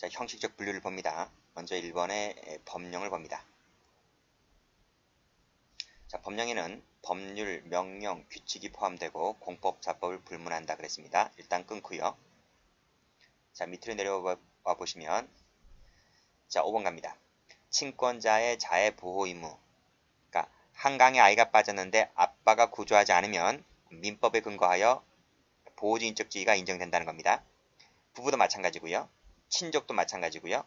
자, 형식적 분류를 봅니다. 먼저 1번의 법령을 봅니다. 자, 법령에는 법률, 명령, 규칙이 포함되고 공법, 자법을 불문한다 그랬습니다. 일단 끊고요. 자, 밑으로 내려와 보시면 자, 5번 갑니다. 친권자의 자해 보호 의무. 그러니까 한강에 아이가 빠졌는데 아빠가 구조하지 않으면 민법에 근거하여 보호주의적 지위가 인정된다는 겁니다. 부부도 마찬가지고요. 친족도 마찬가지고요.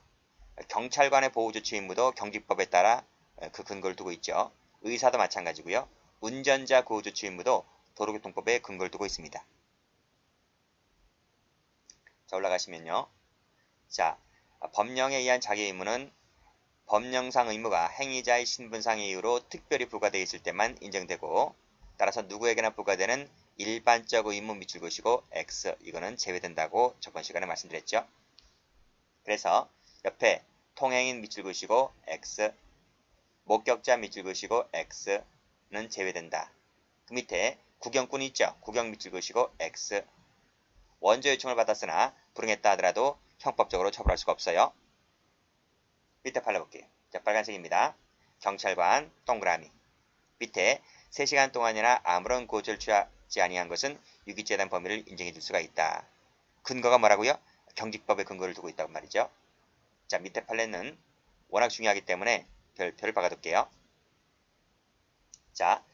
경찰관의 보호조치 의무도 경직법에 따라 그 근거를 두고 있죠. 의사도 마찬가지고요. 운전자 보호조치 의무도 도로교통법에 근거를 두고 있습니다. 자, 올라가시면요. 자, 법령에 의한 자기 의무는 법령상 의무가 행위자의 신분상의 이유로 특별히 부과되어 있을 때만 인정되고, 따라서 누구에게나 부과되는 일반적 의무 밑줄 그으시고 X, 이거는 제외된다고 저번 시간에 말씀드렸죠. 그래서 옆에 통행인 밑줄 그으시고 X, 목격자 밑줄 그으시고 X는 제외된다. 그 밑에 구경꾼이 있죠. 구경 밑줄 그으시고 X. 원조 요청을 받았으나 불응했다 하더라도 형법적으로 처벌할 수가 없어요. 밑에 팔로 볼게요. 자, 빨간색입니다. 경찰관 동그라미. 밑에 3시간 동안이나 아무런 고조를 취하지 아니한 것은 유기죄단 범위를 인정해 줄 수가 있다. 근거가 뭐라고요? 경직법에 근거를 두고 있다고 말이죠. 자, 밑에 판례는 워낙 중요하기 때문에 별을 박아둘게요. 자,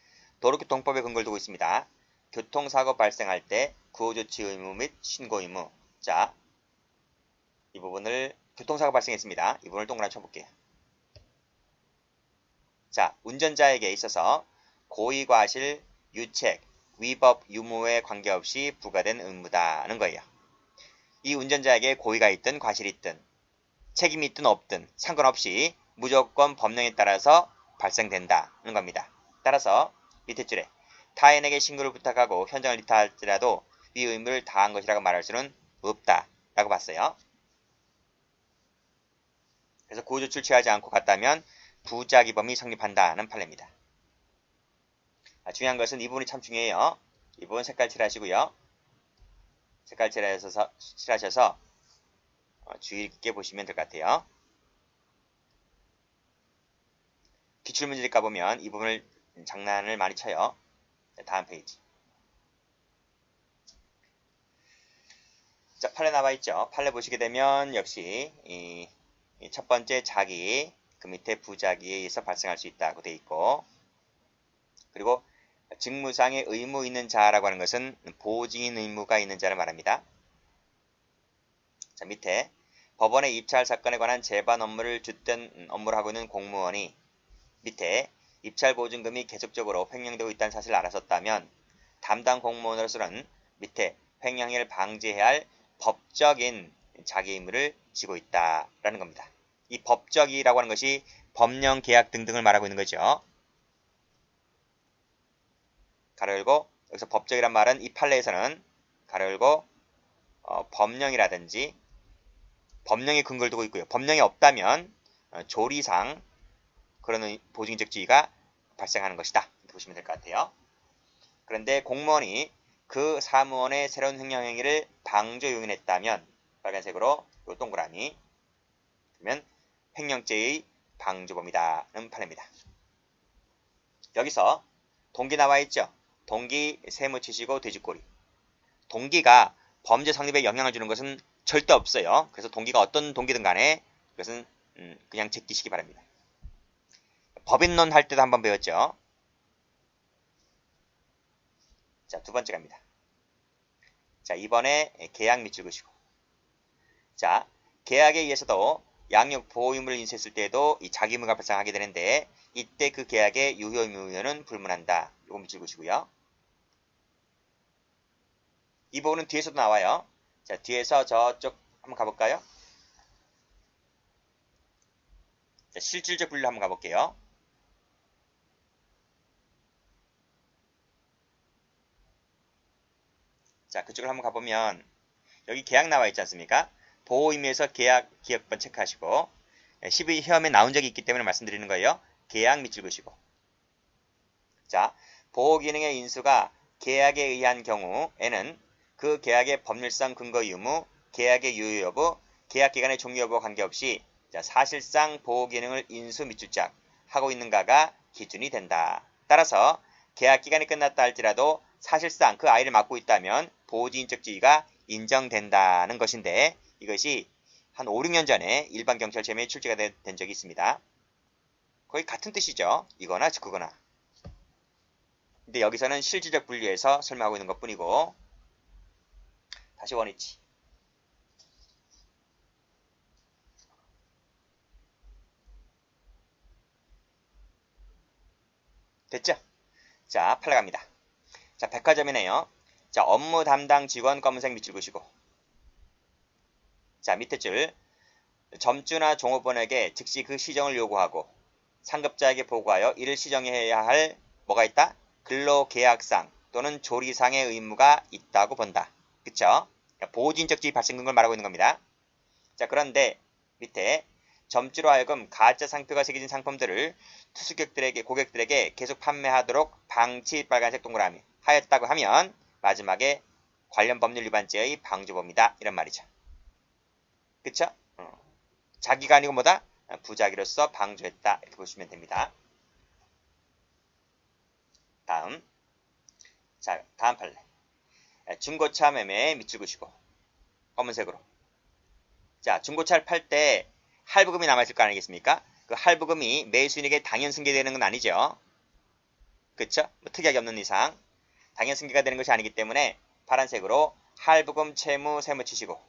도로교통법에 근거를 두고 있습니다. 교통사고 발생할 때 구호조치 의무 및 신고 의무. 자, 이 부분을 교통사고 발생했습니다. 이 부분을 동그라미 쳐볼게요. 자, 운전자에게 있어서 고의과실, 유책, 위법, 유무에 관계없이 부과된 의무다는 거예요. 이 운전자에게 고의가 있든 과실이 있든 책임이 있든 없든 상관없이 무조건 법령에 따라서 발생된다는 겁니다. 따라서 밑에 줄에 타인에게 신고를 부탁하고 현장을 이탈할지라도 이 의무를 다한 것이라고 말할 수는 없다라고 봤어요. 그래서 구호조치를 취하지 않고 갔다면 부작위범이 성립한다는 판례입니다. 중요한 것은 이 부분이 참 중요해요. 이 부분 색깔 칠하시고요. 색깔 칠하셔서 주의 깊게 보시면 될 것 같아요. 기출문제를 까보면 이 부분을 장난을 많이 쳐요. 다음 페이지. 자, 판례 나와 있죠. 판례 보시게 되면 역시 이 첫 번째 자기, 그 밑에 부작위에 의해서 발생할 수 있다고 되어 있고, 그리고 직무상의 의무 있는 자라고 하는 것은 보증인 의무가 있는 자를 말합니다. 자, 밑에 법원에 입찰 사건에 관한 재반 업무를 주된 업무를 하고 있는 공무원이 밑에 입찰 보증금이 계속적으로 횡령되고 있다는 사실을 알았었다면 담당 공무원으로서는 밑에 횡령을 방지해야 할 법적인 자기 의무를 지고 있다라는 겁니다. 이 법적이라고 하는 것이 법령, 계약 등등을 말하고 있는 거죠. 가로 열고, 여기서 법적이란 말은 이 판례에서는 가로 열고 법령이라든지 법령에 근거를 두고 있고요. 법령이 없다면 조리상 그런 보증적 지위가 발생하는 것이다. 이렇게 보시면 될 것 같아요. 그런데 공무원이 그 사무원의 새로운 횡령 행위를 방조 용인했다면 빨간색으로 요 동그라미, 그러면 횡령죄의 방조범이다는 판례입니다. 여기서 동기 나와 있죠. 동기 세무 치시고 돼지꼬리. 동기가 범죄 성립에 영향을 주는 것은 절대 없어요. 그래서 동기가 어떤 동기든 간에 그것은 그냥 제끼시기 바랍니다. 법인론 할 때도 한번 배웠죠. 자, 두 번째 갑니다. 자, 이번에 계약 밑줄 그으시고. 자, 계약에 의해서도 양육 보호 의무를 인수했을 때에도 이 자기 의무가 발생하게 되는데 이때 그 계약의 유효 의무는 불문한다. 이거 밑줄 그으시고요. 이 부분은 뒤에서도 나와요. 자, 뒤에서 저쪽 한번 가볼까요? 자, 실질적 분류 한번 가볼게요. 자, 그쪽으로 한번 가보면 여기 계약 나와 있지 않습니까? 보호 의무에서 계약 기억번 체크하시고 12시험에 나온 적이 있기 때문에 말씀드리는 거예요. 계약 밑줄 그으시고. 자, 보호 기능의 인수가 계약에 의한 경우에는 그 계약의 법률상 근거 유무, 계약의 유효 여부, 계약기간의 종료 여부와 관계없이 자, 사실상 보호기능을 인수 밑줄짝 하고 있는가가 기준이 된다. 따라서 계약기간이 끝났다 할지라도 사실상 그 아이를 맡고 있다면 보호지인적 지위가 인정된다는 것인데 이것이 한 5, 6년 전에 일반 경찰 제도에 출제가 된 적이 있습니다. 거의 같은 뜻이죠. 이거나 그거나. 근데 여기서는 실질적 분류에서 설명하고 있는 것뿐이고 다시 원위치. 됐죠? 자, 팔로 갑니다. 자, 백화점이네요. 자, 업무 담당 직원 검은색 밑줄 그시고. 자, 밑에 줄. 점주나 종업원에게 즉시 그 시정을 요구하고 상급자에게 보고하여 이를 시정해야 할 뭐가 있다? 근로계약상 또는 조리상의 의무가 있다고 본다. 그쵸? 보호지인적 지위 발생근걸 말하고 있는 겁니다. 자, 그런데 밑에 점주로 하여금 가짜 상표가 새겨진 상품들을 고객들에게 계속 판매하도록 방치 빨간색 동그라미 하였다고 하면 마지막에 관련 법률 위반죄의 방조범이다. 이런 말이죠. 그쵸? 자기가 아니고 뭐다? 부자기로서 방조했다. 이렇게 보시면 됩니다. 다음. 자, 다음 판례. 중고차 매매 밑줄 그시고 검은색으로. 자, 중고차를 팔 때 할부금이 남아있을 거 아니겠습니까? 그 할부금이 매수인에게 당연 승계되는 건 아니죠. 그쵸? 뭐 특이하게 없는 이상 당연 승계가 되는 것이 아니기 때문에 파란색으로 할부금 채무 세무 치시고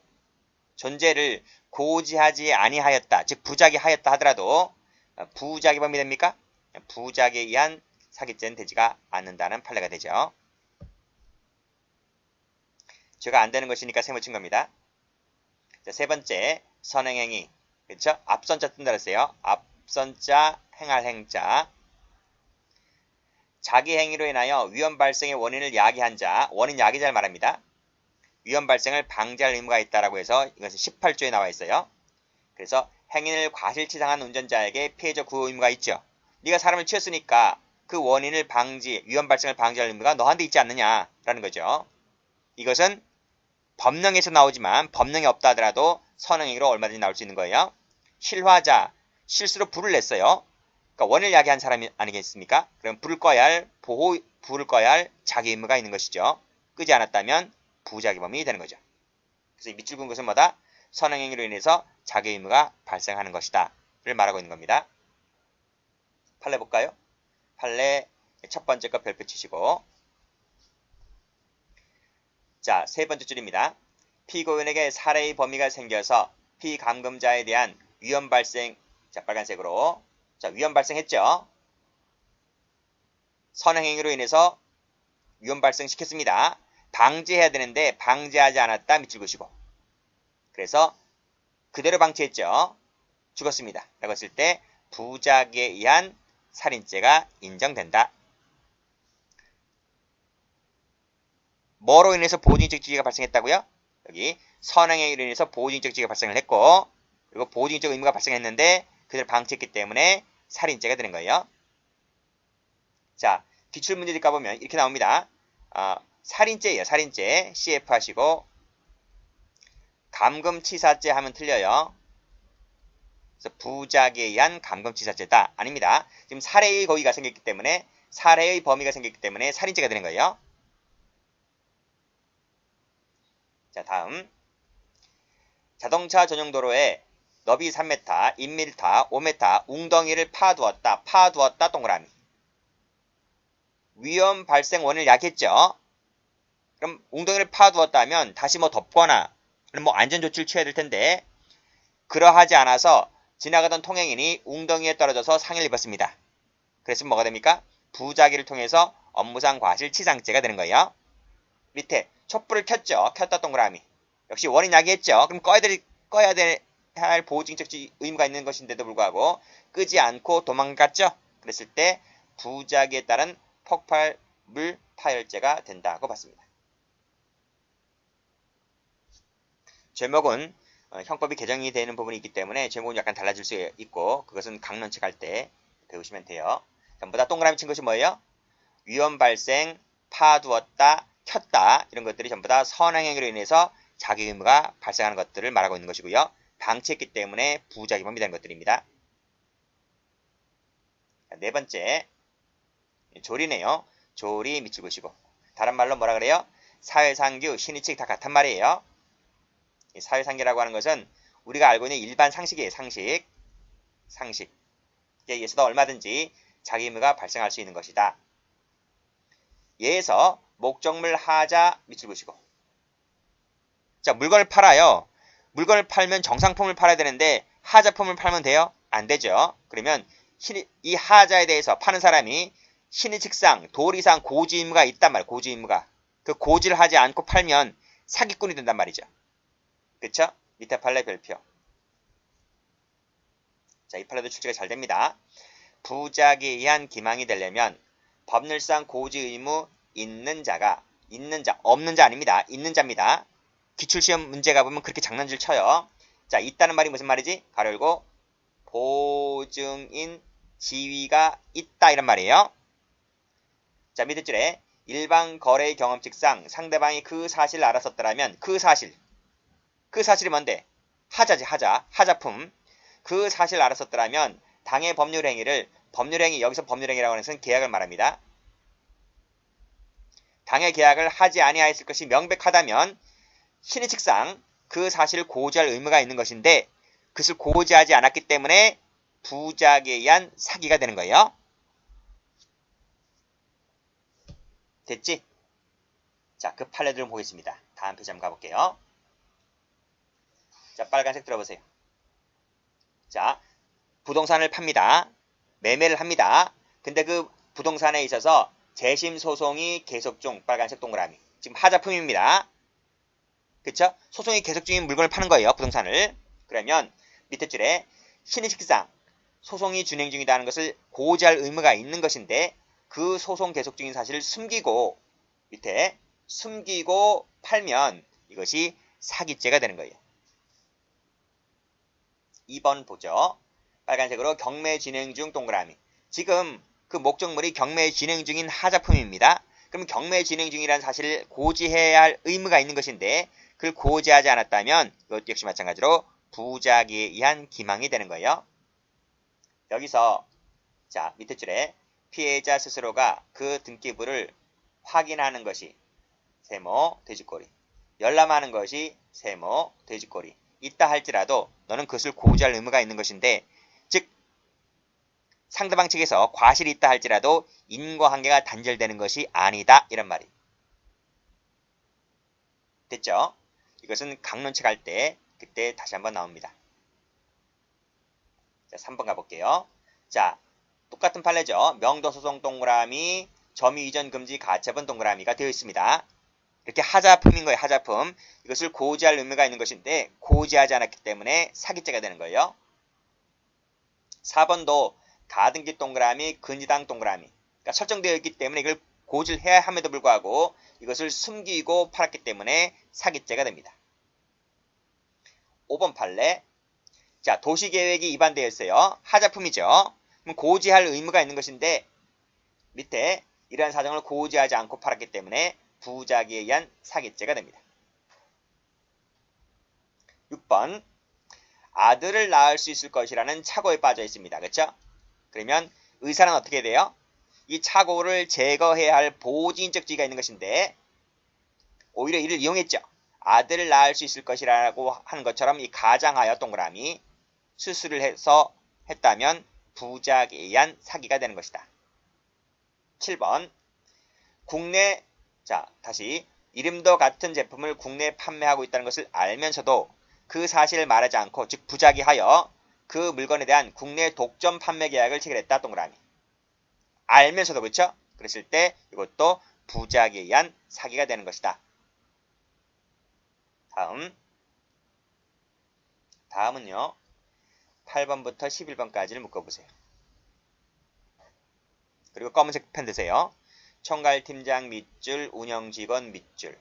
존재를 고지하지 아니하였다. 즉 부작위하였다 하더라도 부작위범이 됩니까? 부작위에 의한 사기죄는 되지가 않는다는 판례가 되죠. 죄가 안 되는 것이니까 세무 친 겁니다. 자, 세 번째 선행행위. 그렇죠? 앞선자 뜬다 그랬어요. 앞선자 행할 행자. 자기 행위로 인하여 위험 발생의 원인을 야기한 자, 원인 야기자를 말합니다. 위험 발생을 방지할 의무가 있다라고 해서 이것은 18조에 나와 있어요. 그래서 행인을 과실치상한 운전자에게 피해자 구호 의무가 있죠. 네가 사람을 치었으니까 그 원인을 위험 발생을 방지할 의무가 너한테 있지 않느냐라는 거죠. 이것은 법령에서 나오지만 법령이 없다 하더라도 선행행위로 얼마든지 나올 수 있는 거예요. 실화자, 실수로 불을 냈어요. 그러니까 원인을 야기한 사람이 아니겠습니까? 그럼 불을 꺼야 할 자기 의무가 있는 것이죠. 끄지 않았다면 부작위범이 되는 거죠. 그래서 이 밑줄 그은 것은 뭐다? 선행행위로 인해서 자기 의무가 발생하는 것이다. 를 말하고 있는 겁니다. 판례 볼까요? 판례 첫 번째 거 별표 치시고 자, 세 번째 줄입니다. 피고인에게 살해의 범위가 생겨서 피감금자에 대한 위험 발생, 자, 빨간색으로. 자, 위험 발생했죠? 선행행위로 인해서 위험 발생시켰습니다. 방지해야 되는데 방지하지 않았다. 밑줄 그시고. 그래서 그대로 방치했죠? 죽었습니다. 라고 했을 때 부작위에 의한 살인죄가 인정된다. 뭐로 인해서 보호지인적 지위가 발생했다고요? 여기 선행행위로 인해서 보호지인적 지위가 발생을 했고 그리고 보호지인적 의무가 발생했는데 그대로 방치했기 때문에 살인죄가 되는 거예요. 자, 기출문제들 가보면 이렇게 나옵니다. 살인죄예요. 살인죄. CF 하시고 감금치사죄 하면 틀려요. 그래서 부작위에 의한 감금치사죄다. 아닙니다. 지금 살해의 거의가 생겼기 때문에 살해의 범위가 생겼기 때문에 살인죄가 되는 거예요. 자, 다음. 자동차 전용 도로에 너비 3m, 1m, 5m 웅덩이를 파두었다. 파두었다. 동그라미. 위험 발생 원인을 야기했죠. 그럼 웅덩이를 파두었다 하면 다시 뭐 덮거나 뭐 안전조치를 취해야 될 텐데 그러하지 않아서 지나가던 통행인이 웅덩이에 떨어져서 상해를 입었습니다. 그래서 뭐가 됩니까? 부작위를 통해서 업무상 과실치상죄가 되는 거예요. 밑에 촛불을 켰죠. 켰다 동그라미. 역시 원인 야기했죠. 그럼 꺼야 할 보호징적 의무가 있는 것인데도 불구하고 끄지 않고 도망갔죠. 그랬을 때 부작위에 따른 폭발물 파열죄가 된다고 봤습니다. 제목은 형법이 개정이 되는 부분이 있기 때문에 제목은 약간 달라질 수 있고 그것은 강론책 할 때 배우시면 돼요. 전부 다 동그라미 친 것이 뭐예요? 위험 발생, 파두었다, 켰다 이런 것들이 전부 다 선행행위로 인해서 자기 의무가 발생하는 것들을 말하고 있는 것이고요. 방치했기 때문에 부작용이 되는 것들입니다. 네 번째, 조리네요. 조리 밑줄 그으시고. 다른 말로 뭐라 그래요? 사회상규, 신의칙 다 같은 말이에요. 사회상규라고 하는 것은 우리가 알고 있는 일반 상식이에요. 상식. 상식에 의해서도 얼마든지 자기 의무가 발생할 수 있는 것이다. 예에서 목적물 하자 밑줄 그으시고. 자, 물건을 팔아요. 물건을 팔면 정상품을 팔아야 되는데 하자품을 팔면 돼요? 안 되죠. 그러면 이 하자에 대해서 파는 사람이 신의칙상 도리상 고지 의무가 있단 말이에요. 고지 의무가. 그 고지를 하지 않고 팔면 사기꾼이 된단 말이죠. 그쵸? 밑에 판례 별표. 자, 이 판례도 출제가 잘 됩니다. 부작에 의한 기망이 되려면 법률상 고지 의무 있는 자가 있는 자, 없는 자 아닙니다. 있는 자입니다. 기출시험 문제 가보면 그렇게 장난질 쳐요. 자, 있다는 말이 무슨 말이지? 가로 열고 보증인 지위가 있다 이런 말이에요. 자, 밑에 줄에 일반 거래 경험칙상 상대방이 그 사실을 알았었더라면 그 사실이 뭔데? 하자지, 하자품. 그 사실을 알았었더라면 당의 법률행위를 여기서 법률행위라고 하는 것은 계약을 말합니다. 당의 계약을 하지 아니하였을 것이 명백하다면 신의칙상 그 사실을 고지할 의무가 있는 것인데 그것을 고지하지 않았기 때문에 부작에 의한 사기가 되는 거예요. 됐지? 자, 그 판례들을 보겠습니다. 다음 페이지 한번 가볼게요. 자, 빨간색 들어보세요. 자, 부동산을 팝니다. 매매를 합니다. 근데 그 부동산에 있어서 재심 소송이 계속 중, 빨간색 동그라미. 지금 하자품입니다. 그쵸? 소송이 계속 중인 물건을 파는 거예요. 부동산을. 그러면 밑에 줄에 신의식상 소송이 진행 중이라는 것을 고지할 의무가 있는 것인데 그 소송 계속 중인 사실을 숨기고 밑에 숨기고 팔면 이것이 사기죄가 되는 거예요. 2번 보죠. 빨간색으로 경매 진행 중 동그라미. 지금 그 목적물이 경매 진행 중인 하자품입니다. 그럼 경매 진행 중이라는 사실을 고지해야 할 의무가 있는 것인데 그걸 고지하지 않았다면 이것도 역시 마찬가지로 부작에 의한 기망이 되는 거예요. 여기서 자, 밑에 줄에 피해자 스스로가 그 등기부를 확인하는 것이 세모 돼지꼬리, 열람하는 것이 세모 돼지꼬리 있다 할지라도 너는 그것을 고지할 의무가 있는 것인데 즉 상대방 측에서 과실이 있다 할지라도 인과관계가 단절되는 것이 아니다 이런 말이 됐죠? 이것은 강론책 할 때 그때 다시 한번 나옵니다. 자, 3번 가볼게요. 자, 똑같은 판례죠. 명도소송 동그라미, 점유 이전 금지 가처분 동그라미가 되어 있습니다. 이렇게 하자품인 거예요. 하자품. 이것을 고지할 의무가 있는 것인데 고지하지 않았기 때문에 사기죄가 되는 거예요. 4번도 가등기 동그라미, 근저당 동그라미. 그러니까 설정되어 있기 때문에 이걸 고지를 해야 함에도 불구하고 이것을 숨기고 팔았기 때문에 사기죄가 됩니다. 5번 판례. 자, 도시계획이 위반되어 있어요. 하자품이죠. 그럼 고지할 의무가 있는 것인데 밑에 이러한 사정을 고지하지 않고 팔았기 때문에 부작위에 의한 사기죄가 됩니다. 6번 아들을 낳을 수 있을 것이라는 착오에 빠져 있습니다. 그렇죠? 그러면 의사는 어떻게 돼요? 이 착오를 제거해야 할 보호지인적 지위가 있는 것인데 오히려 이를 이용했죠. 아들을 낳을 수 있을 것이라고 하는 것처럼 이 가장하여 동그라미 수술을 해서 했다면 부작에 의한 사기가 되는 것이다. 7번 국내 자 다시 이름도 같은 제품을 국내에 판매하고 있다는 것을 알면서도 그 사실을 말하지 않고 즉 부작위하여 그 물건에 대한 국내 독점 판매 계약을 체결했다 동그라미 알면서도 그렇죠? 그랬을 때 이것도 부작위에 의한 사기가 되는 것이다. 다음은요. 8번부터 11번까지를 묶어보세요. 그리고 검은색 펜 드세요. 총괄팀장 밑줄, 운영직원 밑줄,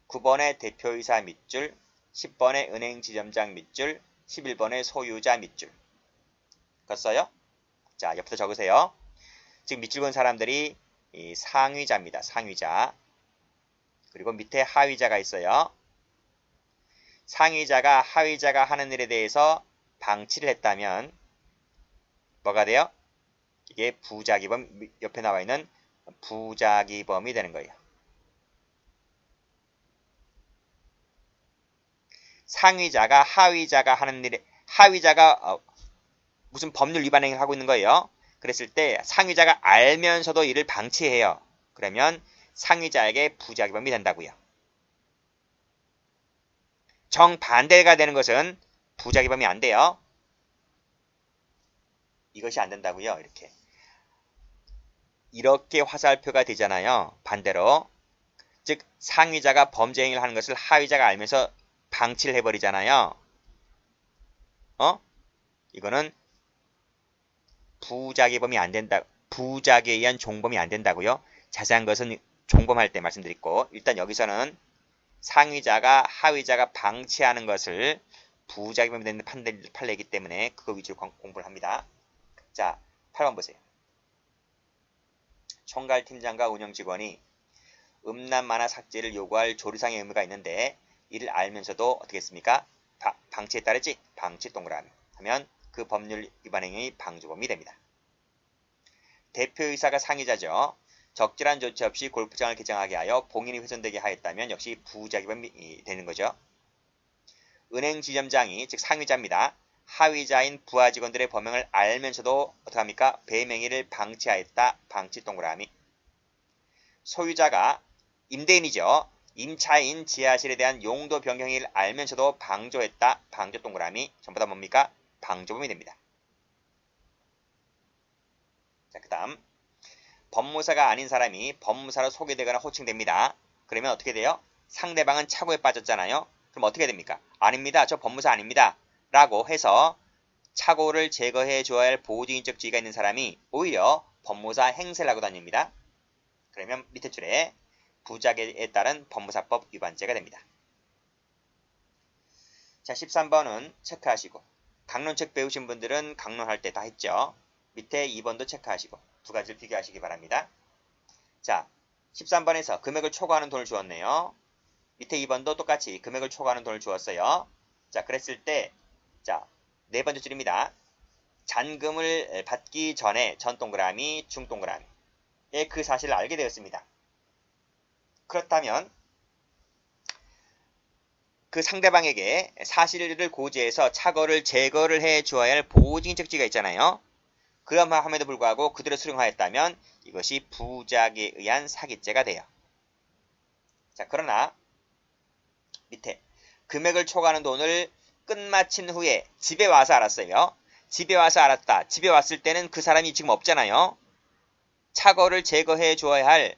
9번의 대표이사 밑줄, 10번의 은행지점장 밑줄, 11번의 소유자 밑줄. 컸어요? 자, 옆부터 적으세요. 지금 밑줄 건 사람들이 이 상위자입니다. 상위자. 그리고 밑에 하위자가 있어요. 상위자가 하위자가 하는 일에 대해서 방치를 했다면 뭐가 돼요? 이게 부작위범, 옆에 나와 있는 부작위범이 되는 거예요. 상위자가 하위자가 하는 일에, 하위자가 무슨 법률 위반 행위를 하고 있는 거예요. 그랬을 때 상위자가 알면서도 이를 방치해요. 그러면 상위자에게 부작위범이 된다고요. 정반대가 되는 것은 부작위범이 안 돼요. 이것이 안 된다고요. 이렇게 화살표가 되잖아요. 반대로. 즉 상위자가 범죄 행위를 하는 것을 하위자가 알면서 방치를 해버리잖아요. 이거는 부작위범이 안 된다. 부작위에 의한 종범이 안 된다고요. 자세한 것은 종범할 때 말씀드리고 일단 여기서는 상위자가 하위자가 방치하는 것을 부작위범이 되는 판례이기 때문에 그거 위주로 공부를 합니다. 자, 8번 보세요. 총괄팀장과 운영직원이 음란 만화 삭제를 요구할 조리상의 의무가 있는데 이를 알면서도 어떻게 했습니까? 방치에 따르지? 방치 동그라미 하면 그 법률 위반 행위 방조범이 됩니다. 대표이사가 상위자죠. 적절한 조치 없이 골프장을 개장하게 하여 공인이 훼손되게 하였다면 역시 부작위범이 되는 거죠. 은행 지점장이 즉 상위자입니다. 하위자인 부하 직원들의 범행을 알면서도 어떡합니까? 배행행위를 방치하였다. 방치 동그라미. 소유자가 임대인이죠. 임차인 지하실에 대한 용도 변경을 알면서도 방조했다. 방조 동그라미. 전부 다 뭡니까? 방조범이 됩니다. 자, 그 다음 법무사가 아닌 사람이 법무사로 소개되거나 호칭됩니다. 그러면 어떻게 돼요? 상대방은 착오에 빠졌잖아요. 그럼 어떻게 됩니까? 아닙니다. 저 법무사 아닙니다. 라고 해서 착오를 제거해 줘야 할 보호주의적 지위가 있는 사람이 오히려 법무사 행세를 하고 다닙니다. 그러면 밑에 줄에 부작위에 따른 법무사법 위반죄가 됩니다. 자, 13번은 체크하시고 강론책 배우신 분들은 강론할 때 다 했죠. 밑에 2번도 체크하시고 두 가지를 비교하시기 바랍니다. 자, 13번에서 금액을 초과하는 돈을 주었네요. 밑에 2번도 똑같이 금액을 초과하는 돈을 주었어요. 자, 그랬을 때 자, 네 번째 줄입니다. 잔금을 받기 전에 전 동그라미, 중 동그라미에 그 사실을 알게 되었습니다. 그렇다면 그 상대방에게 사실을 고지해서 착오를 제거를 해 주어야 할 보호증인적 지위가 있잖아요. 그럼함에도 불구하고 그대로 수령하였다면 이것이 부작위에 의한 사기죄가 돼요. 자, 그러나 밑에 금액을 초과하는 돈을 끝마친 후에 집에 와서 알았어요. 집에 와서 알았다. 집에 왔을 때는 그 사람이 지금 없잖아요. 착오를 제거해 주어야 할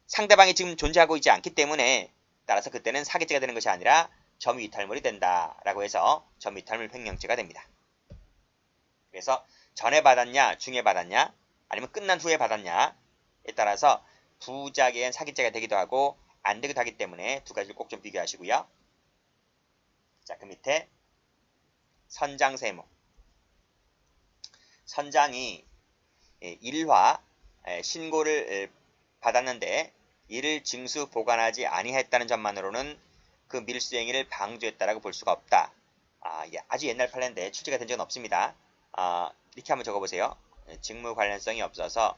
상대방이 지금 존재하고 있지 않기 때문에 따라서 그때는 사기죄가 되는 것이 아니라 점유이탈물이 된다라고 해서 점유이탈물 횡령죄가 됩니다. 그래서 전에 받았냐, 중에 받았냐, 아니면 끝난 후에 받았냐에 따라서 부작위에 사기죄가 되기도 하고 안 되기도 하기 때문에 두 가지를 꼭 좀 비교하시고요. 자, 그 밑에 선장 세무. 선장이 일화 신고를 받았는데 이를 징수 보관하지 아니했다는 점만으로는 그 밀수행위를 방조했다라고 볼 수가 없다. 아주 옛날 판례인데 출제가 된 적은 없습니다. 이렇게 한번 적어보세요. 직무 관련성이 없어서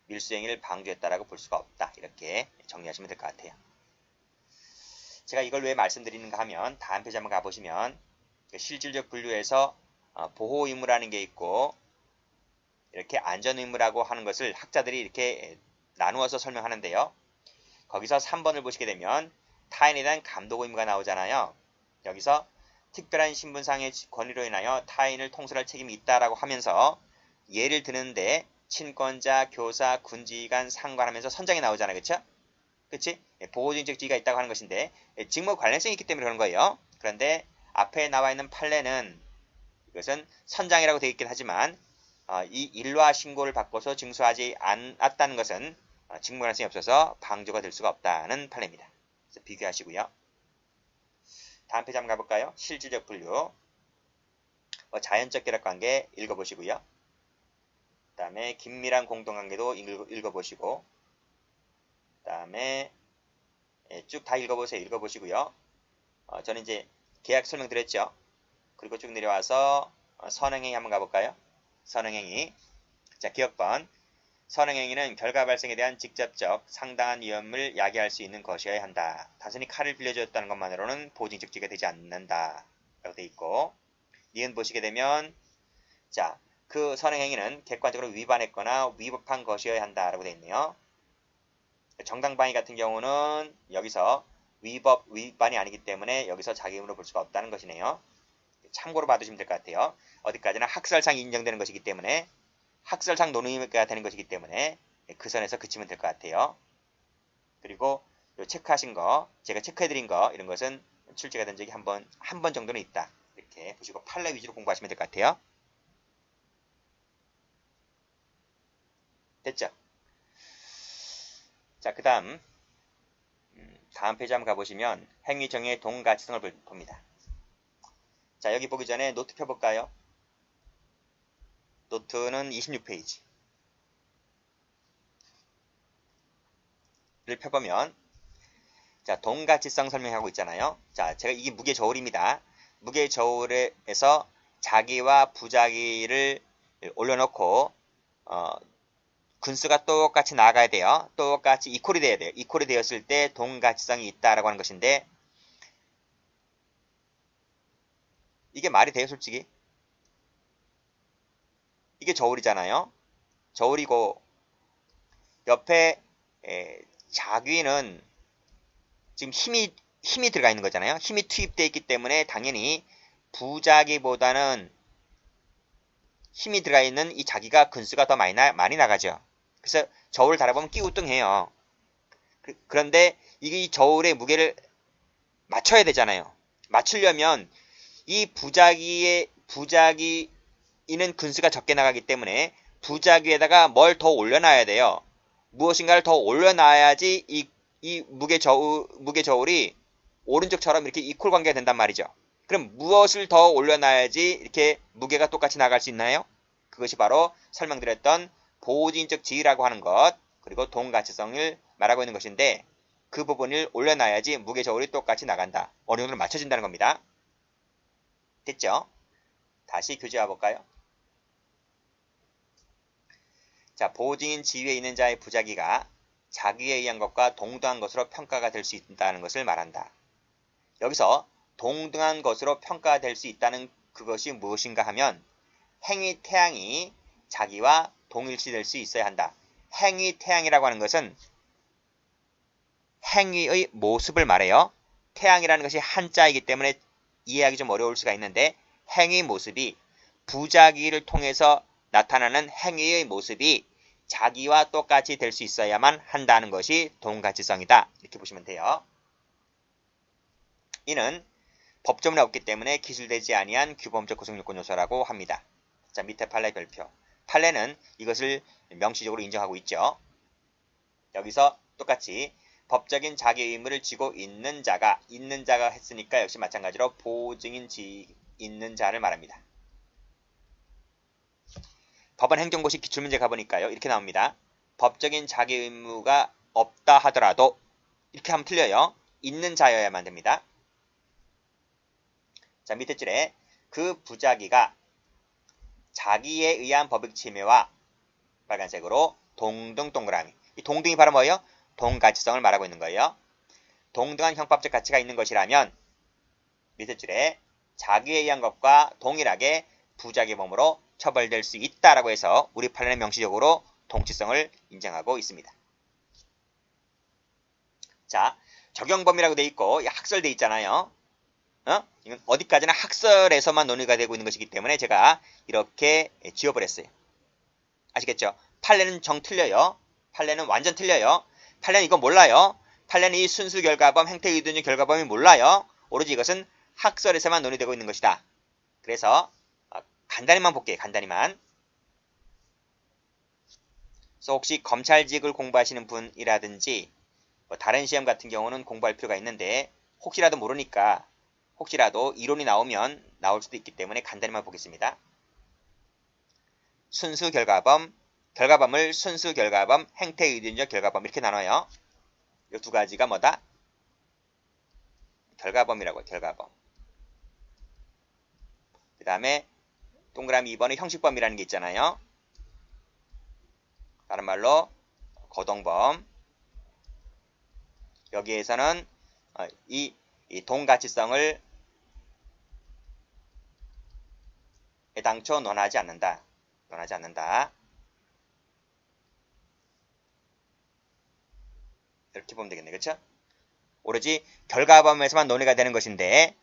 밀수행위를 방조했다라고 볼 수가 없다. 이렇게 정리하시면 될 것 같아요. 제가 이걸 왜 말씀드리는가 하면 다음 페이지 한번 가보시면 실질적 분류에서 보호 의무라는 게 있고 이렇게 안전 의무라고 하는 것을 학자들이 이렇게 나누어서 설명하는데요. 거기서 3번을 보시게 되면 타인에 대한 감독 의무가 나오잖아요. 여기서 특별한 신분상의 권리로 인하여 타인을 통솔할 책임이 있다라고 하면서 예를 드는데 친권자, 교사, 군지관, 상관하면서 선장이 나오잖아요. 그쵸? 그치? 보호주의적 지위가 있다고 하는 것인데 직무 관련성이 있기 때문에 그런 거예요. 그런데 앞에 나와 있는 판례는 이것은 선장이라고 되어 있긴 하지만 이 일화 신고를 바꿔서 징수하지 않았다는 것은 직무 관련성이 없어서 방조가 될 수가 없다는 판례입니다. 그래서 비교하시고요. 다음 페이지 한번 가볼까요? 실질적 분류. 자연적 결합관계 읽어보시고요. 그 다음에 긴밀한 공동관계도 읽어보시고 그 다음에 쭉 다 읽어보세요. 읽어보시고요. 저는 이제 계약 설명드렸죠. 그리고 쭉 내려와서 선행행위 한번 가볼까요? 선행행위. 자, 기억번. 선행행위는 결과 발생에 대한 직접적 상당한 위험을 야기할 수 있는 것이어야 한다. 단순히 칼을 빌려줬다는 것만으로는 보증적지가 되지 않는다. 라고 되어 있고, 니은 보시게 되면 자, 그 선행행위는 객관적으로 위반했거나 위법한 것이어야 한다라고 되어 있네요. 정당방위 같은 경우는 여기서 위반이 아니기 때문에 여기서 자기 의무로 볼 수가 없다는 것이네요. 참고로 봐두시면 될 것 같아요. 어디까지나 학설상 인정되는 것이기 때문에 학설상 논의가 되는 것이기 때문에 그 선에서 그치면 될 것 같아요. 그리고 요 체크하신 거, 제가 체크해드린 거 이런 것은 출제가 된 적이 한 번 정도는 있다. 이렇게 보시고 판례 위주로 공부하시면 될 것 같아요. 됐죠? 자, 그 다음 페이지 한번 가보시면 행위 정의의 동가치성을 봅니다. 자, 여기 보기 전에 노트 펴볼까요? 노트는 26페이지 를 펴보면 자, 동가치성 설명하고 있잖아요. 자, 제가 이게 무게저울입니다. 무게저울에서 자기와 부자기를 올려놓고 군수가 똑같이 나가야 돼요. 똑같이 이퀄이 돼야 돼요. 이퀄이 되었을 때 동가치성이 있다라고 하는 것인데 이게 말이 돼요, 솔직히? 이게 저울이잖아요. 저울이고 옆에 자귀는 지금 힘이 들어가 있는 거잖아요. 힘이 투입되어 있기 때문에 당연히 부자기보다는 힘이 들어가 있는 이 자기가 근수가 더 많이 나가죠. 그래서 저울을 달아보면 끼우뚱해요. 그런데 이 저울의 무게를 맞춰야 되잖아요. 맞추려면 이 부자기는 근수가 적게 나가기 때문에 부자기에다가 뭘 더 올려놔야 돼요. 무엇인가를 더 올려놔야지 이 무게저울이 오른쪽처럼 이렇게 이퀄 관계가 된단 말이죠. 그럼 무엇을 더 올려놔야지 이렇게 무게가 똑같이 나갈 수 있나요? 그것이 바로 설명드렸던 보호진적 지위라고 하는 것, 그리고 동가치성을 말하고 있는 것인데 그 부분을 올려놔야지 무게저울이 똑같이 나간다. 어느 정도 맞춰진다는 겁니다. 됐죠? 다시 교재와 볼까요? 자, 보호증인 지위에 있는 자의 부자기가 자기에 의한 것과 동등한 것으로 평가가 될 수 있다는 것을 말한다. 여기서 동등한 것으로 평가될 수 있다는 그것이 무엇인가 하면 행위 태양이 자기와 동일시될 수 있어야 한다. 행위 태양이라고 하는 것은 행위의 모습을 말해요. 태양이라는 것이 한자이기 때문에 이해하기 좀 어려울 수가 있는데 행위 모습이 부자기를 통해서 나타나는 행위의 모습이 자기와 똑같이 될 수 있어야만 한다는 것이 동가치성이다. 이렇게 보시면 돼요. 이는 법조문에 없기 때문에 기술되지 아니한 규범적 구성요건 요소라고 합니다. 자, 밑에 판례 별표. 판례는 이것을 명시적으로 인정하고 있죠. 여기서 똑같이 법적인 자기 의무를 지고 있는 자가 했으니까 역시 마찬가지로 보증인 있는 자를 말합니다. 법원 행정고시 기출문제 가보니까요. 이렇게 나옵니다. 법적인 자기 의무가 없다 하더라도 이렇게 하면 틀려요. 있는 자여야만 됩니다. 자, 밑에 줄에 그 부자기가 자기에 의한 법익 침해와 빨간색으로 동등 동그라미. 이 동등이 바로 뭐예요? 동가치성을 말하고 있는 거예요. 동등한 형법적 가치가 있는 것이라면 밑에 줄에 자기에 의한 것과 동일하게 부자기범으로 처벌될 수 있다라고 해서 우리 판례는 명시적으로 동치성을 인정하고 있습니다. 자, 적용범위라고 돼 있고 학설돼 있잖아요. 이건 어디까지나 학설에서만 논의가 되고 있는 것이기 때문에 제가 이렇게 지워버렸어요. 아시겠죠? 판례는 정 틀려요. 판례는 완전 틀려요. 판례는 이거 몰라요. 판례는 이 순수 결과범, 행태 의도적 결과범이 몰라요. 오로지 이것은 학설에서만 논의되고 있는 것이다. 그래서 간단히만 볼게요. 간단히만. 그래서 혹시 검찰직을 공부하시는 분이라든지 뭐 다른 시험 같은 경우는 공부할 필요가 있는데 혹시라도 모르니까 혹시라도 이론이 나오면 나올 수도 있기 때문에 간단히만 보겠습니다. 순수 결과범, 결과범을 순수 결과범, 행태 의도적 결과범 이렇게 나눠요. 이 두 가지가 뭐다? 결과범이라고 결과범. 그 다음에 동그라미 2번은 형식범이라는 게 있잖아요. 다른 말로 거동범. 여기에서는 이 동가치성을 애당초 논하지 않는다. 논하지 않는다. 이렇게 보면 되겠네. 그렇죠? 오로지 결과범에서만 논의가 되는 것인데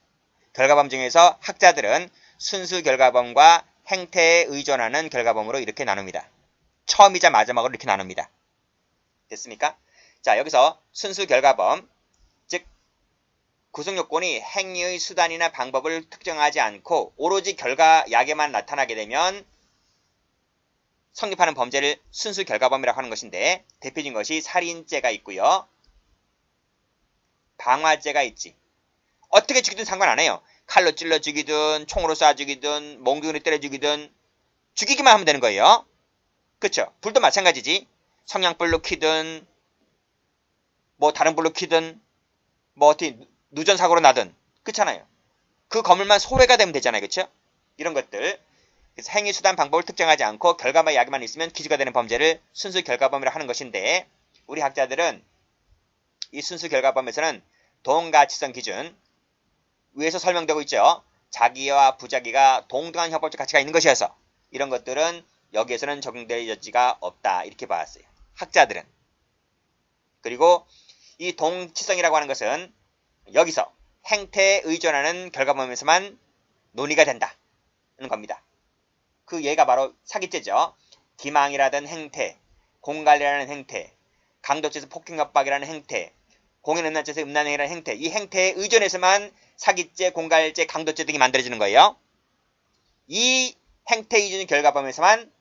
결과범 중에서 학자들은 순수 결과범과 행태에 의존하는 결과범으로 이렇게 나눕니다. 처음이자 마지막으로 이렇게 나눕니다. 됐습니까? 자, 여기서 순수 결과범, 즉 구성요건이 행위의 수단이나 방법을 특정하지 않고 오로지 결과약에만 나타나게 되면 성립하는 범죄를 순수 결과범이라고 하는 것인데 대표적인 것이 살인죄가 있고요. 방화죄가 있지. 어떻게 죽이든 상관 안 해요. 칼로 찔러 죽이든 총으로 쏴 죽이든 몽둥이로 때려 죽이든 죽이기만 하면 되는 거예요. 그쵸? 불도 마찬가지지. 성냥불로 키든 뭐 다른 불로 키든 뭐 어떻게 누전사고로 나든 그렇잖아요. 그 건물만 소외가 되면 되잖아요. 그쵸? 이런 것들. 그래서 행위, 수단, 방법을 특정하지 않고 결과만 약만 있으면 기소가 되는 범죄를 순수 결과범이라고 하는 것인데 우리 학자들은 이 순수 결과범에서는 동가치성 기준 위에서 설명되고 있죠. 자기와 부자기가 동등한 형법적 가치가 있는 것이어서 이런 것들은 여기에서는 적용될 여지가 없다. 이렇게 봤어요. 학자들은. 그리고 이 동치성이라고 하는 것은 여기서 행태에 의존하는 결과범에서만 논의가 된다는 겁니다. 그 예가 바로 사기죄죠. 기망이라든 행태, 공갈이라는 행태, 강도죄에서 폭행협박이라는 행태, 공인음란죄에서 음란행위라는 행태, 이 행태에 의존해서만 사기죄, 공갈죄, 강도죄 등이 만들어지는 거예요. 이 행태 기준 결과범에서만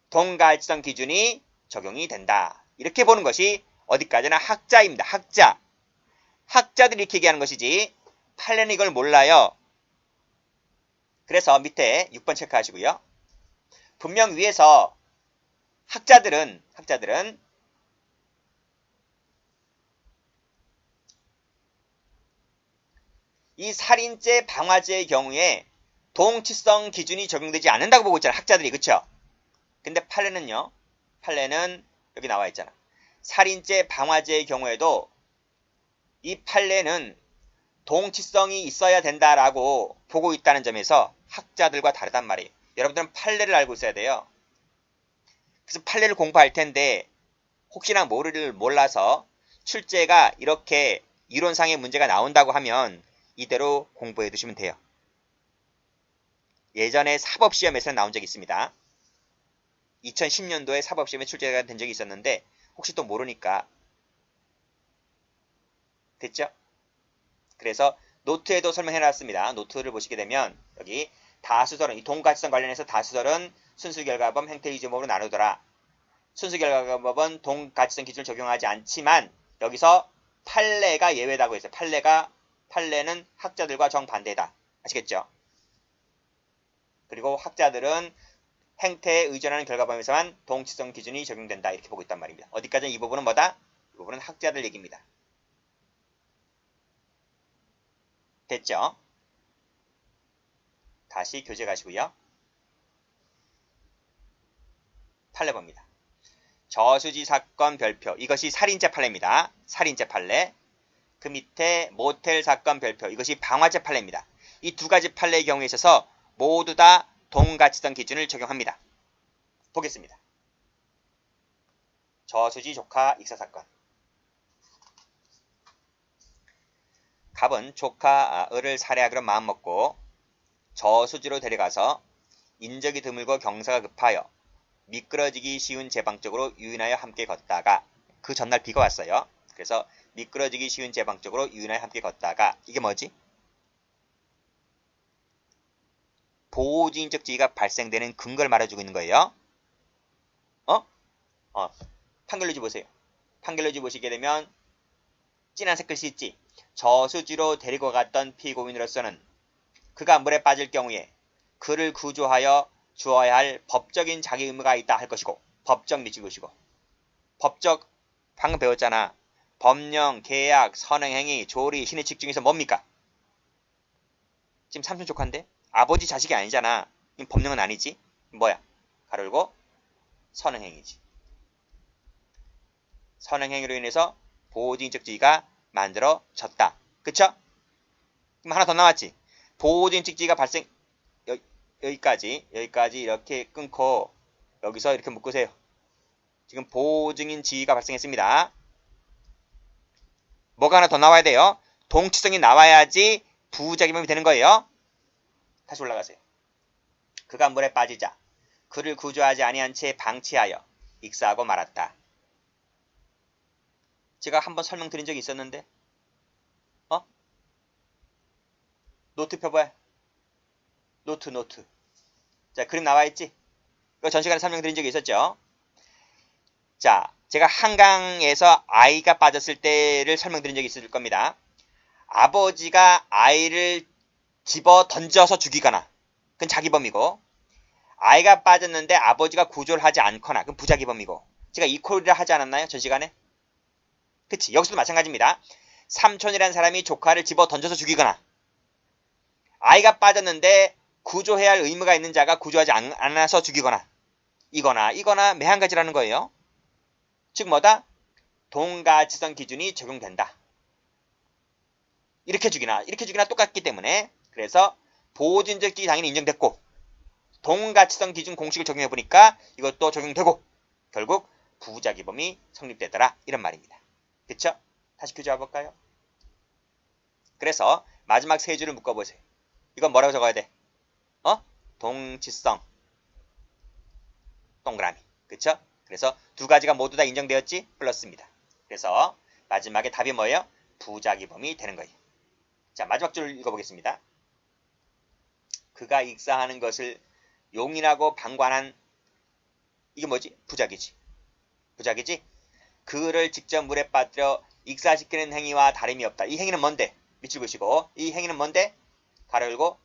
동가치성 기준이 적용이 된다. 이렇게 보는 것이 어디까지나 학자입니다. 학자. 학자들이 이렇게 얘기하는 것이지 판례는 이걸 몰라요. 그래서 밑에 6번 체크하시고요. 분명 위에서 학자들은 이 살인죄, 방화죄의 경우에 동치성 기준이 적용되지 않는다고 보고 있잖아요. 학자들이. 그쵸? 근데 판례는요. 판례는 여기 나와 있잖아. 살인죄, 방화죄의 경우에도 이 판례는 동치성이 있어야 된다라고 보고 있다는 점에서 학자들과 다르단 말이에요. 여러분들은 판례를 알고 있어야 돼요. 그래서 판례를 공부할 텐데 혹시나 몰라서 출제가 이렇게 이론상의 문제가 나온다고 하면 이대로 공부해 두시면 돼요. 예전에 사법시험에서 나온 적이 있습니다. 2010년도에 사법시험에 출제가 된 적이 있었는데 혹시 또 모르니까 됐죠? 그래서 노트에도 설명해놨습니다. 노트를 보시게 되면 여기 다수설은 이 동가치성 관련해서 다수설은 순수결과범 행태의존법으로 나누더라. 순수결과범은 동가치성 기준을 적용하지 않지만 여기서 판례가 예외라고 했어요. 판례는 학자들과 정반대다. 아시겠죠? 그리고 학자들은 행태에 의존하는 결과범에서만 동치성 기준이 적용된다. 이렇게 보고 있단 말입니다. 어디까지는 이 부분은 뭐다? 이 부분은 학자들 얘기입니다. 됐죠? 다시 교재 가시고요. 판례 봅니다. 저수지 사건 별표. 이것이 살인죄 판례입니다. 살인죄 판례. 그 밑에 모텔 사건 별표. 이것이 방화죄 판례입니다. 이 두 가지 판례의 경우에 있어서 모두 다 동가치성 기준을 적용합니다. 보겠습니다. 저수지 조카 익사 사건. 갑은 조카 을을 살해하기로 마음먹고 저수지로 데려가서 인적이 드물고 경사가 급하여 미끄러지기 쉬운 제방 쪽으로 유인하여 함께 걷다가 그 전날 비가 왔어요. 그래서 미끄러지기 쉬운 제방 쪽으로 유인하여 함께 걷다가 이게 뭐지? 보호주의적 지위가 발생되는 근거를 말해주고 있는 거예요. 판결로지 보세요. 판결로지 보시게 되면 진한 색글씨 있지. 저수지로 데리고 갔던 피고인으로서는 그가 물에 빠질 경우에 그를 구조하여 주어야 할 법적인 자기 의무가 있다 할 것이고 법적 미칠 것이고 법적 방금 배웠잖아. 법령, 계약, 선행행위, 조리, 신의칙 중에서 뭡니까? 지금 삼촌 조카인데? 아버지 자식이 아니잖아. 이 법령은 아니지? 뭐야? 가로 열고 선행행위지. 선행행위로 인해서 보호주인적 지위가 만들어졌다. 그쵸? 그럼 하나 더 남았지? 보호주인적 지위가 발생, 여기까지 이렇게 끊고 여기서 이렇게 묶으세요. 지금 보호증인 지위가 발생했습니다. 뭐가 하나 더 나와야 돼요? 동치성이 나와야지 부작용이 되는 거예요. 다시 올라가세요. 그가 물에 빠지자 그를 구조하지 아니한 채 방치하여 익사하고 말았다. 제가 한번 설명드린 적이 있었는데 노트 펴봐요. 노트. 자, 그림 나와있지? 이거 전 시간에 설명드린 적이 있었죠? 자, 제가 한강에서 아이가 빠졌을 때를 설명드린 적이 있을 겁니다. 아버지가 아이를 집어 던져서 죽이거나 그건 자기범이고, 아이가 빠졌는데 아버지가 구조를 하지 않거나 그건 부자기범이고, 제가 이퀄이라 하지 않았나요? 전 시간에? 그치? 여기서도 마찬가지입니다. 삼촌이라는 사람이 조카를 집어 던져서 죽이거나, 아이가 빠졌는데 구조해야 할 의무가 있는 자가 구조하지 않아서 죽이거나, 이거나 매 한 가지라는 거예요. 즉 뭐다? 동가치성 기준이 적용된다. 이렇게 죽이나 똑같기 때문에, 그래서 보호준적 지위 당연히 인정됐고, 동가치성 기준 공식을 적용해보니까 이것도 적용되고, 결국 부자기범이 성립되더라, 이런 말입니다. 그쵸? 다시 교재와 볼까요? 그래서 마지막 세 줄을 묶어보세요. 이건 뭐라고 적어야 돼? 동치성 동그라미. 그쵸? 그래서 두 가지가 모두 다 인정되었지? 플러스입니다. 그래서 마지막에 답이 뭐예요? 부자기범이 되는 거예요. 자, 마지막 줄 읽어보겠습니다. 그가 익사하는 것을 용인하고 방관한, 이게 뭐지? 부작이지. 그를 직접 물에 빠뜨려 익사시키는 행위와 다름이 없다. 이 행위는 뭔데? 밑줄 그시고, 이 행위는 뭔데? 가로 열고,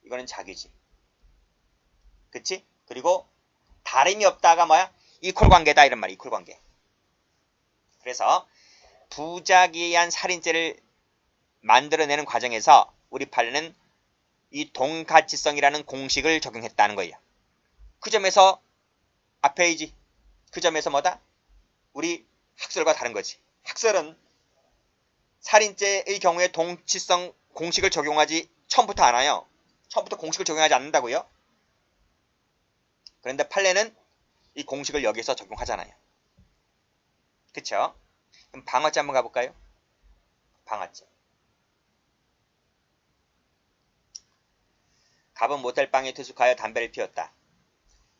이거는 자기지. 그치? 그리고 다름이 없다가 뭐야? 이퀄 관계다, 이런 말이야. 이퀄 관계. 그래서 부작위한 살인죄를 만들어내는 과정에서 우리 판례는 이 동가치성이라는 공식을 적용했다는 거예요. 그 점에서 앞페이지, 그 점에서 뭐다? 우리 학설과 다른 거지. 학설은 살인죄의 경우에 동치성 공식을 적용하지 처음부터 안 와요. 처음부터 공식을 적용하지 않는다고요. 그런데 판례는 이 공식을 여기서 적용하잖아요. 그쵸? 그럼 방어죄 한번 가볼까요? 방어죄. 갑은 모텔 방에 투숙하여 담배를 피웠다.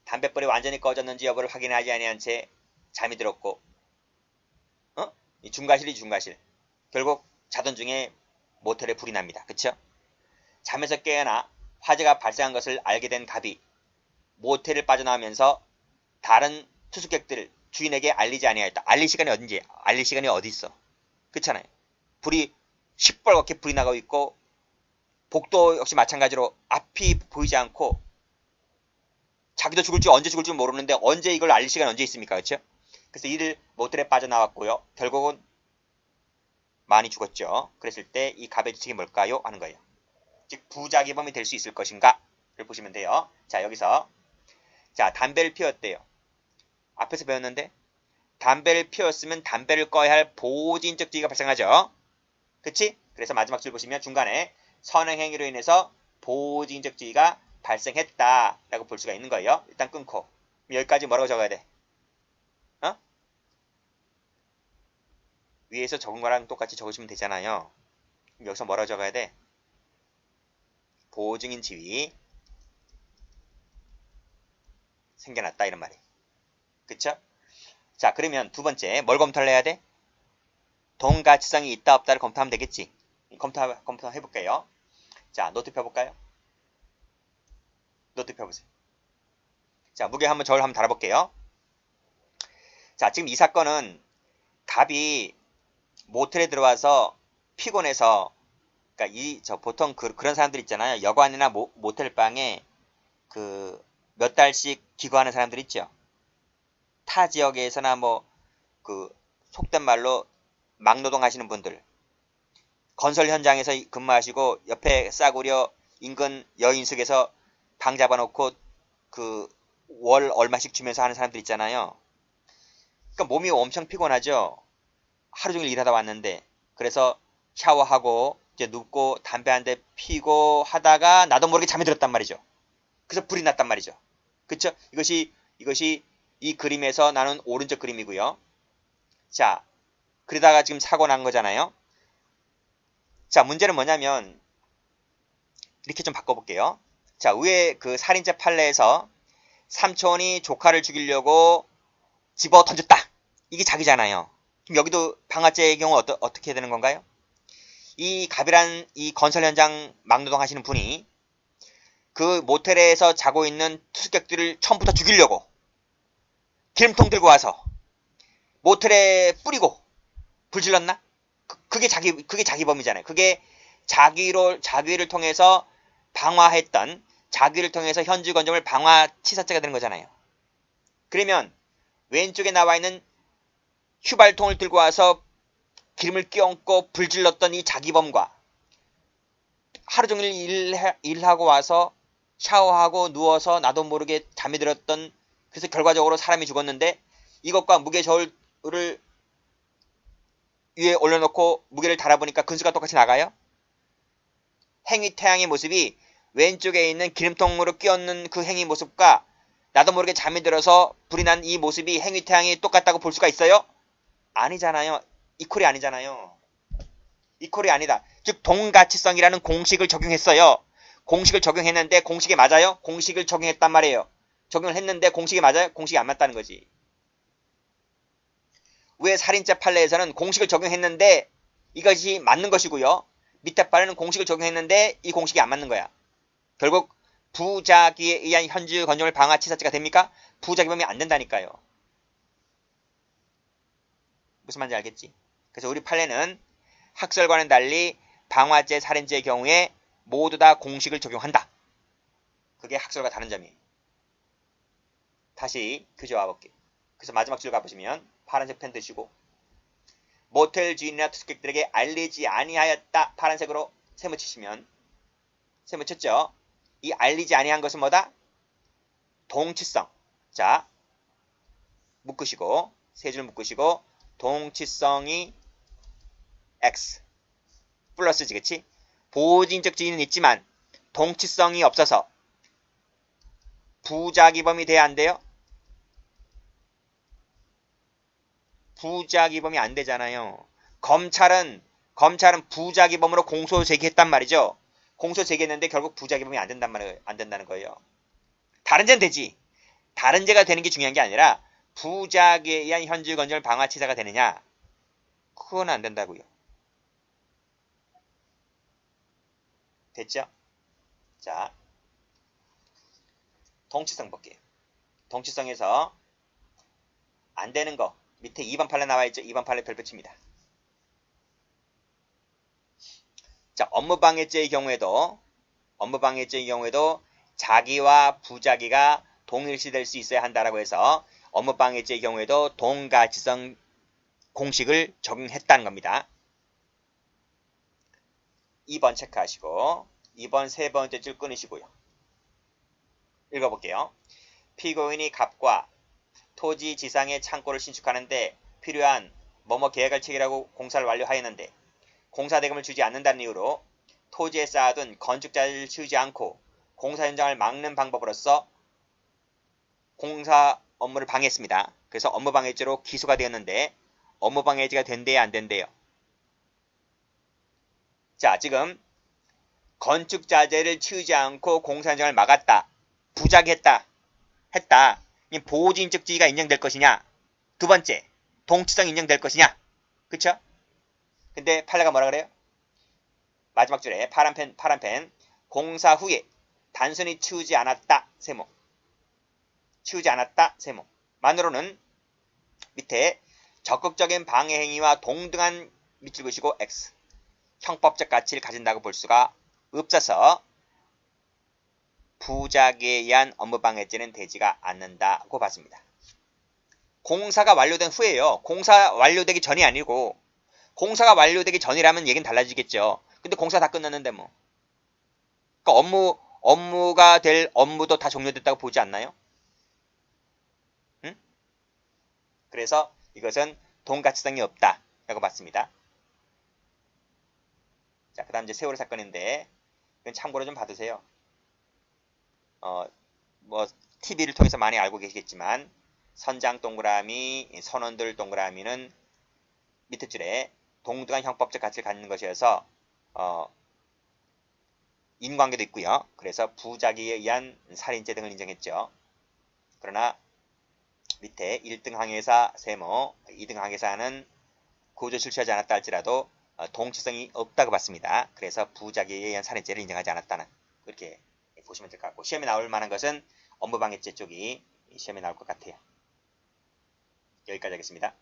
담뱃불이 완전히 꺼졌는지 여부를 확인하지 아니한 채 잠이 들었고, 이 중과실. 결국 자던 중에 모텔에 불이 납니다. 그쵸? 잠에서 깨어나 화재가 발생한 것을 알게 된 갑이 모텔을 빠져나오면서 다른 투숙객들을 주인에게 알리지 아니하였다. 알릴 시간이 어디 있어? 그렇잖아요. 불이 시뻘겋게 불이 나고 있고, 복도 역시 마찬가지로 앞이 보이지 않고, 자기도 언제 죽을지 모르는데 언제 이걸 알릴 시간이 언제 있습니까? 그렇죠? 그래서 이를 모텔에 빠져나왔고요. 결국은 많이 죽었죠. 그랬을 때 이 갑의 주책이 뭘까요? 하는 거예요. 즉 부자기범이 될 수 있을 것인가를 보시면 돼요. 자, 여기서 자, 담배를 피웠대요. 앞에서 배웠는데 담배를 피웠으면 담배를 꺼야 할 보호지인적 지위가 발생하죠. 그치? 그래서 마지막 줄 보시면 중간에 선행행위로 인해서 보호지인적 지위가 발생했다라고 볼 수가 있는 거예요. 일단 끊고 여기까지 뭐라고 적어야 돼? 위에서 적은 거랑 똑같이 적으시면 되잖아요. 여기서 뭐라고 적어야 돼? 보호증인 지위 생겨났다, 이런 말이에요. 그쵸? 자, 그러면 두 번째 뭘 검토를 해야 돼? 동가치성이 있다 없다를 검토하면 되겠지. 검토 해볼게요. 자, 노트 펴볼까요? 노트 펴보세요. 자, 무게 한번 저울 한번 달아볼게요. 자, 지금 이 사건은 갑이 모텔에 들어와서 피곤해서, 그러니까 보통 그런 사람들 있잖아요. 여관이나 모텔 방에 몇 달씩 기거하는 사람들 있죠. 타 지역에서나 속된 말로 막노동 하시는 분들, 건설 현장에서 근무하시고 옆에 싸구려 인근 여인숙에서 방 잡아놓고 그 월 얼마씩 주면서 하는 사람들 있잖아요. 그러니까 몸이 엄청 피곤하죠. 하루 종일 일하다 왔는데. 그래서 샤워하고 이제 눕고 담배 한 대 피고 하다가 나도 모르게 잠이 들었단 말이죠. 그래서 불이 났단 말이죠. 그쵸? 이것이 이 그림에서 나눈 오른쪽 그림이고요. 자, 그러다가 지금 사고 난 거잖아요. 자, 문제는 뭐냐면 이렇게 좀 바꿔볼게요. 자, 위에 그 살인죄 판례에서 삼촌이 조카를 죽이려고 집어 던졌다. 이게 자기잖아요. 그럼 여기도 방화죄의 경우 어떻게 되는 건가요? 이 갑이란 이 건설 현장 막노동 하시는 분이 그 모텔에서 자고 있는 투숙객들을 처음부터 죽이려고 기름통 들고 와서 모텔에 뿌리고 불질렀나? 그게 자기 범이잖아요. 그게 자기를 통해서 방화했던, 자기를 통해서 현주 건점을 방화치사죄가 되는 거잖아요. 그러면 왼쪽에 나와 있는 휘발통을 들고 와서 기름을 끼얹고 불질렀던 이 자기범과 하루 종일 일하고 와서 샤워하고 누워서 나도 모르게 잠이 들었던, 그래서 결과적으로 사람이 죽었는데 이것과 무게 저울을 위에 올려놓고 무게를 달아보니까 근수가 똑같이 나가요? 행위 태양의 모습이 왼쪽에 있는 기름통으로 끼얹는 그 행위 모습과 나도 모르게 잠이 들어서 불이 난 이 모습이 행위 태양이 똑같다고 볼 수가 있어요? 아니잖아요. 이퀄이 아니잖아요. 이퀄이 아니다. 즉 동가치성이라는 공식을 적용했어요. 공식을 적용했는데 공식이 맞아요? 공식을 적용했단 말이에요. 적용을 했는데 공식이 맞아요? 공식이 안 맞다는 거지. 왜 살인죄 판례에서는 공식을 적용했는데 이것이 맞는 것이고요. 밑에 판례는 공식을 적용했는데 이 공식이 안 맞는 거야. 결국 부작위에 의한 현주 건조물 방화치사죄가 됩니까? 부작위범이 안 된다니까요. 무슨 말인지 알겠지? 그래서 우리 판례는 학설과는 달리 방화죄, 살인죄의 경우에 모두 다 공식을 적용한다. 그게 학설과 다른 점이에요. 다시 교재와 볼게요. 그래서 마지막 줄 가보시면 파란색 펜 드시고 모텔 주인이나 투숙객들에게 알리지 아니하였다. 파란색으로 세모 치시면 세모 쳤죠? 이 알리지 아니한 것은 뭐다? 동치성. 자, 묶으시고 세 줄 묶으시고 동치성이 X 플러스지, 그치? 보호인적 주의는 있지만 동치성이 없어서 부작위범이 돼야 안 돼요? 부작위범이 안 되잖아요. 검찰은 부작위범으로 공소 제기했단 말이죠. 공소 제기했는데 결국 부작위범이 안 된다는 거예요. 다른 죄는 되지. 다른 죄가 되는 게 중요한 게 아니라 부작위에 의한 현주 건조물 방화치사가 되느냐? 그건 안 된다고요. 됐죠? 자, 동치성 볼게요. 동치성에서 안 되는 거 밑에 2번 판례 나와 있죠? 2번 판례 별표 칩니다. 자, 업무방해죄의 경우에도 자기와 부자기가 동일시될 수 있어야 한다라고 해서 업무방해죄의 경우에도 동가치성 공식을 적용했다는 겁니다. 2번 체크하시고 2번 세 번째 줄 끊으시고요. 읽어볼게요. 피고인이 갑과 토지 지상의 창고를 신축하는데 필요한 뭐뭐 계획을 체결하고 공사를 완료하였는데 공사 대금을 주지 않는다는 이유로 토지에 쌓아둔 건축자재를 치우지 않고 공사 현장을 막는 방법으로서 공사 업무를 방해했습니다. 그래서 업무방해죄로 기소가 되었는데 업무방해죄가 된대요, 안 된대요? 자, 지금 건축자재를 치우지 않고 공사 현장을 막았다. 부작했다. 했다. 보호주의적 지위가 인정될 것이냐? 두 번째, 동치성 인정될 것이냐? 그쵸? 근데 판례가 뭐라 그래요? 마지막 줄에 파란 펜 공사 후에 단순히 치우지 않았다. 세모. 치우지 않았다. 세모. 만으로는 밑에 적극적인 방해 행위와 동등한 밑줄 그시고 X. 형법적 가치를 가진다고 볼 수가 없어서 부작위에 의한 업무방해죄는 되지가 않는다고 봤습니다. 공사가 완료된 후에요. 공사 완료되기 전이 아니고 공사가 완료되기 전이라면 얘기는 달라지겠죠. 근데 공사 다 끝났는데 뭐. 그러니까 업무가 될 업무도 다 종료됐다고 보지 않나요? 응? 그래서 이것은 동가치성이 없다라고 봤습니다. 자, 그 다음 이제 세월호 사건인데, 이건 참고로 좀 봐두세요. 뭐, TV를 통해서 많이 알고 계시겠지만, 선장 동그라미, 선원들 동그라미는 밑에 줄에 동등한 형법적 가치를 갖는 것이어서, 인관계도 있고요. 그래서 부작위에 의한 살인죄 등을 인정했죠. 그러나 밑에 1등 항해사 세모, 2등 항해사는 구조 실시하지 않았다 할지라도 동치성이 없다고 봤습니다. 그래서 부작위에 의한 살인죄를 인정하지 않았다는 그렇게 보시면 될 것 같고 시험에 나올 만한 것은 업무방해죄 쪽이 시험에 나올 것 같아요. 여기까지 하겠습니다.